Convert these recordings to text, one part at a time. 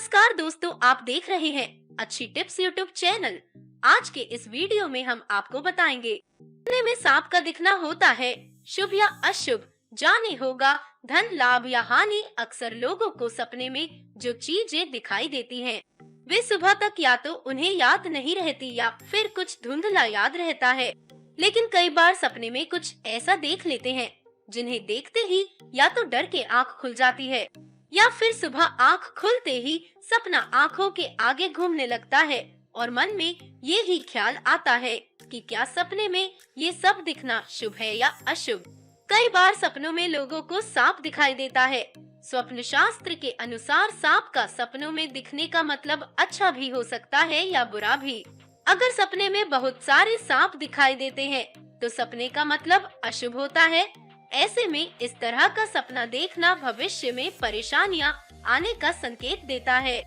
नमस्कार दोस्तों, आप देख रहे हैं अच्छी टिप्स यूट्यूब चैनल। आज के इस वीडियो में हम आपको बताएंगे सपने में सांप का दिखना होता है शुभ या अशुभ। जाने होगा धन लाभ या हानि। अक्सर लोगों को सपने में जो चीजें दिखाई देती हैं, वे सुबह तक या तो उन्हें याद नहीं रहती या फिर कुछ धुंधला याद रहता है। लेकिन कई बार सपने में कुछ ऐसा देख लेते हैं जिन्हें देखते ही या तो डर के आंख खुल जाती है या फिर सुबह आंख खुलते ही सपना आंखों के आगे घूमने लगता है और मन में ये ही ख्याल आता है कि क्या सपने में ये सब दिखना शुभ है या अशुभ। कई बार सपनों में लोगों को सांप दिखाई देता है। स्वप्न शास्त्र के अनुसार सांप का सपनों में दिखने का मतलब अच्छा भी हो सकता है या बुरा भी। अगर सपने में बहुत सारे सांप दिखाई देते हैं तो सपने का मतलब अशुभ होता है। ऐसे में इस तरह का सपना देखना भविष्य में परेशानियां आने का संकेत देता है।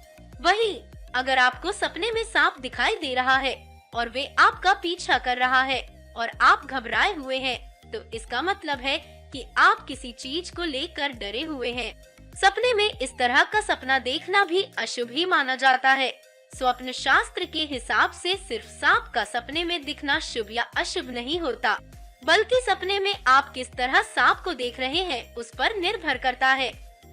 वहीं अगर आपको सपने में सांप दिखाई दे रहा है और वे आपका पीछा कर रहा है और आप घबराए हुए हैं, तो इसका मतलब है कि आप किसी चीज को लेकर डरे हुए हैं। सपने में इस तरह का सपना देखना भी अशुभ ही माना जाता है। स्वप्न शास्त्र के हिसाब से सिर्फ सांप का सपने में दिखना शुभ या अशुभ नहीं होता, बल्कि सपने में आप किस तरह सांप को देख रहे हैं उस पर निर्भर करता है।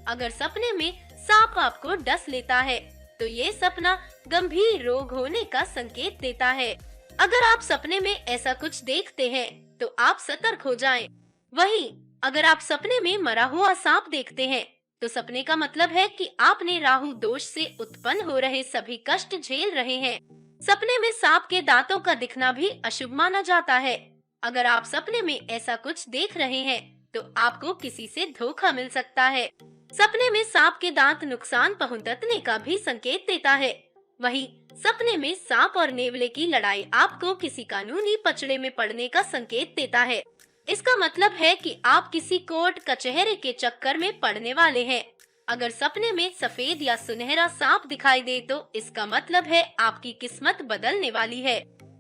अगर सपने में सांप आपको डस लेता है तो ये सपना गंभीर रोग होने का संकेत देता है। अगर आप सपने में ऐसा कुछ देखते हैं तो आप सतर्क हो जाएं। वहीं अगर आप सपने में मरा हुआ सांप देखते हैं तो सपने का मतलब है कि आपने राहु दोष से उत्पन्न हो रहे सभी कष्ट झेल रहे हैं। सपने में सांप के दांतों का दिखना भी अशुभ माना जाता है। अगर आप सपने में ऐसा कुछ देख रहे हैं तो आपको किसी से धोखा मिल सकता है। सपने में सांप के दांत नुकसान पहुंचाने का भी संकेत देता है। वहीं सपने में सांप और नेवले की लड़ाई आपको किसी कानूनी पचड़े में पड़ने का संकेत देता है। इसका मतलब है कि आप किसी कोर्ट कचहरे के चक्कर में पड़ने वाले हैं। अगर सपने में सफेद या सुनहरा सांप दिखाई दे तो इसका मतलब है आपकी किस्मत बदलने वाली है।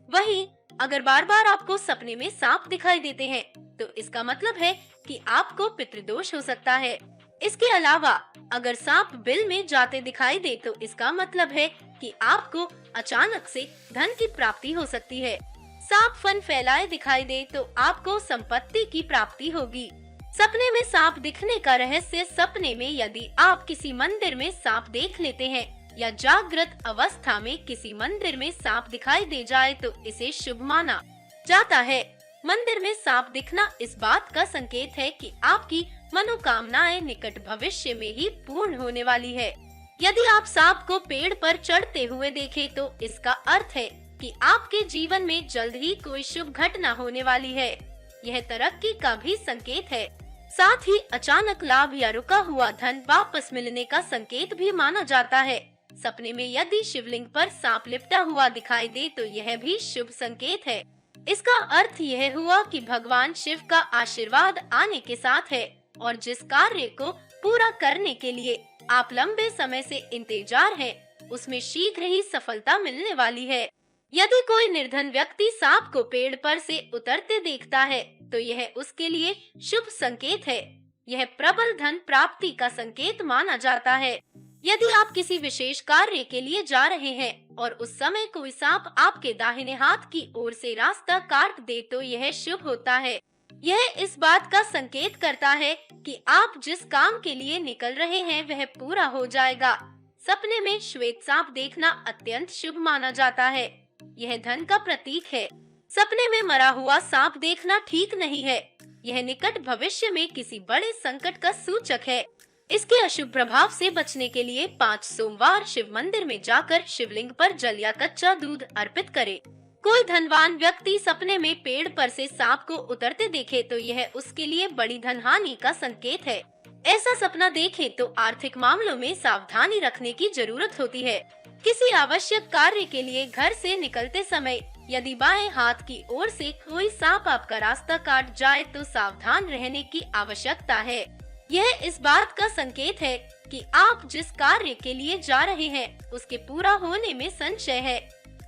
वहीं अगर बार बार आपको सपने में सांप दिखाई देते हैं तो इसका मतलब है कि आपको पितृदोष हो सकता है। इसके अलावा अगर सांप बिल में जाते दिखाई दे तो इसका मतलब है कि आपको अचानक से धन की प्राप्ति हो सकती है। सांप फन फैलाए दिखाई दे तो आपको संपत्ति की प्राप्ति होगी। सपने में सांप दिखने का रहस्य। सपने में यदि आप किसी मंदिर में सांप देख लेते हैं या जागृत अवस्था में किसी मंदिर में सांप दिखाई दे जाए तो इसे शुभ माना जाता है। मंदिर में सांप दिखना इस बात का संकेत है कि आपकी मनोकामनाएं निकट भविष्य में ही पूर्ण होने वाली है। यदि आप सांप को पेड़ पर चढ़ते हुए देखें तो इसका अर्थ है कि आपके जीवन में जल्द ही कोई शुभ घटना होने वाली है। यह तरक्की का भी संकेत है। साथ ही अचानक लाभ या रुका हुआ धन वापस मिलने का संकेत भी माना जाता है। सपने में यदि शिवलिंग पर सांप लिपटा हुआ दिखाई दे तो यह भी शुभ संकेत है। इसका अर्थ यह हुआ कि भगवान शिव का आशीर्वाद आने के साथ है और जिस कार्य को पूरा करने के लिए आप लंबे समय से इंतजार हैं, उसमें शीघ्र ही सफलता मिलने वाली है। यदि कोई निर्धन व्यक्ति सांप को पेड़ पर से उतरते देखता है तो यह उसके लिए शुभ संकेत है। यह प्रबल धन प्राप्ति का संकेत माना जाता है। यदि आप किसी विशेष कार्य के लिए जा रहे हैं और उस समय कोई सांप आपके दाहिने हाथ की ओर से रास्ता काट दे तो यह शुभ होता है। यह इस बात का संकेत करता है कि आप जिस काम के लिए निकल रहे हैं वह पूरा हो जाएगा। सपने में श्वेत सांप देखना अत्यंत शुभ माना जाता है। यह धन का प्रतीक है। सपने में मरा हुआ सांप देखना ठीक नहीं है। यह निकट भविष्य में किसी बड़े संकट का सूचक है। इसके अशुभ प्रभाव से बचने के लिए 5 सोमवार शिव मंदिर में जाकर शिवलिंग पर जल या कच्चा दूध अर्पित करें। कोई धनवान व्यक्ति सपने में पेड़ पर से सांप को उतरते देखे तो यह उसके लिए बड़ी धन हानि का संकेत है। ऐसा सपना देखे तो आर्थिक मामलों में सावधानी रखने की जरूरत होती है। किसी आवश्यक कार्य के लिए घर से निकलते समय यदि बाएं हाथ की ओर से कोई सांप आपका रास्ता काट जाए तो सावधान रहने की आवश्यकता है। यह इस बात का संकेत है कि आप जिस कार्य के लिए जा रहे हैं उसके पूरा होने में संशय है।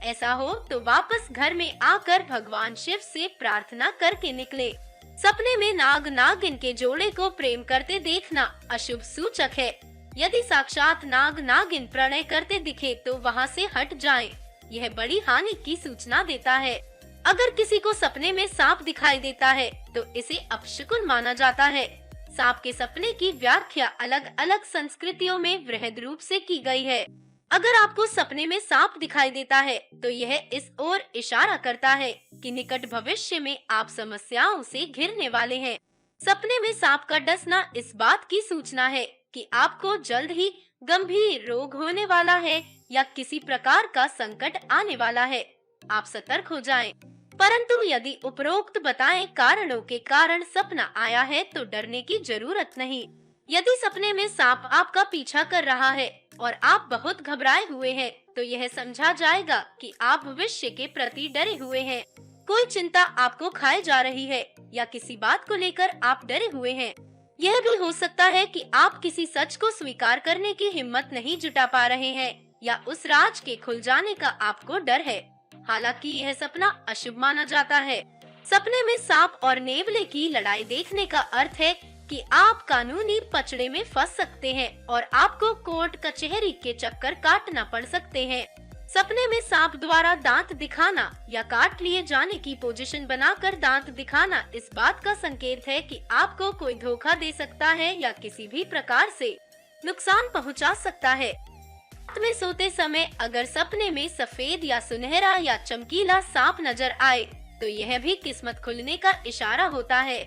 ऐसा हो तो वापस घर में आकर भगवान शिव से प्रार्थना करके निकले। सपने में नाग नागिन के जोड़े को प्रेम करते देखना अशुभ सूचक है। यदि साक्षात नाग नागिन प्रणय करते दिखे तो वहां से हट जाएं। यह बड़ी हानि की सूचना देता है। अगर किसी को सपने में सांप दिखाई देता है तो इसे अपशकुन माना जाता है। सांप के सपने की व्याख्या अलग अलग संस्कृतियों में वृहद रूप से की गई है। अगर आपको सपने में सांप दिखाई देता है तो यह इस ओर इशारा करता है कि निकट भविष्य में आप समस्याओं से घिरने वाले हैं। सपने में सांप का डसना इस बात की सूचना है कि आपको जल्द ही गंभीर रोग होने वाला है या किसी प्रकार का संकट आने वाला है। आप सतर्क हो जाएं। परंतु यदि उपरोक्त बताए कारणों के कारण सपना आया है तो डरने की जरूरत नहीं। यदि सपने में सांप आपका पीछा कर रहा है और आप बहुत घबराए हुए हैं तो यह समझा जाएगा कि आप भविष्य के प्रति डरे हुए हैं। कोई चिंता आपको खाए जा रही है या किसी बात को लेकर आप डरे हुए हैं। यह भी हो सकता है कि आप किसी सच को स्वीकार करने की हिम्मत नहीं जुटा पा रहे हैं या उस राज के खुल जाने का आपको डर है। हालांकि यह सपना अशुभ माना जाता है। सपने में सांप और नेवले की लड़ाई देखने का अर्थ है कि आप कानूनी पचड़े में फंस सकते हैं और आपको कोर्ट कचहरी के चक्कर काटना पड़ सकते हैं। सपने में सांप द्वारा दांत दिखाना या काट लिए जाने की पोजीशन बनाकर दांत दिखाना इस बात का संकेत है कि आपको कोई धोखा दे सकता है या किसी भी प्रकार से नुकसान पहुंचा सकता है। रात में सोते समय अगर सपने में सफेद या सुनहरा या चमकीला सांप नजर आए तो यह भी किस्मत खुलने का इशारा होता है।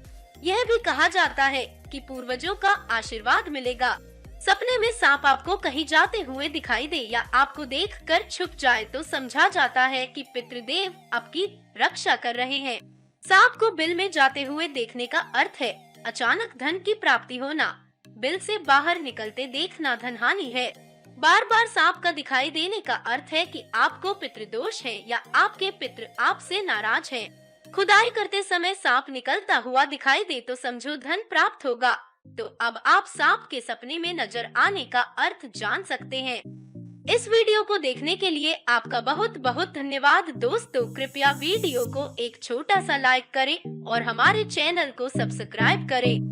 यह भी कहा जाता है कि पूर्वजों का आशीर्वाद मिलेगा। सपने में सांप आपको कहीं जाते हुए दिखाई दे या आपको देखकर छुप जाए तो समझा जाता है कि पितृदेव आपकी रक्षा कर रहे हैं। सांप को बिल में जाते हुए देखने का अर्थ है अचानक धन की प्राप्ति होना। बिल से बाहर निकलते देखना धनहानि है। बार बार सांप का दिखाई देने का अर्थ है कि आपको पितृदोष है या आपके पितृ आपसे नाराज हैं। खुदाई करते समय सांप निकलता हुआ दिखाई दे तो समझो धन प्राप्त होगा। तो अब आप सांप के सपने में नजर आने का अर्थ जान सकते हैं। इस वीडियो को देखने के लिए आपका बहुत बहुत धन्यवाद दोस्तों। कृपया वीडियो को एक छोटा सा लाइक करें और हमारे चैनल को सब्सक्राइब करें।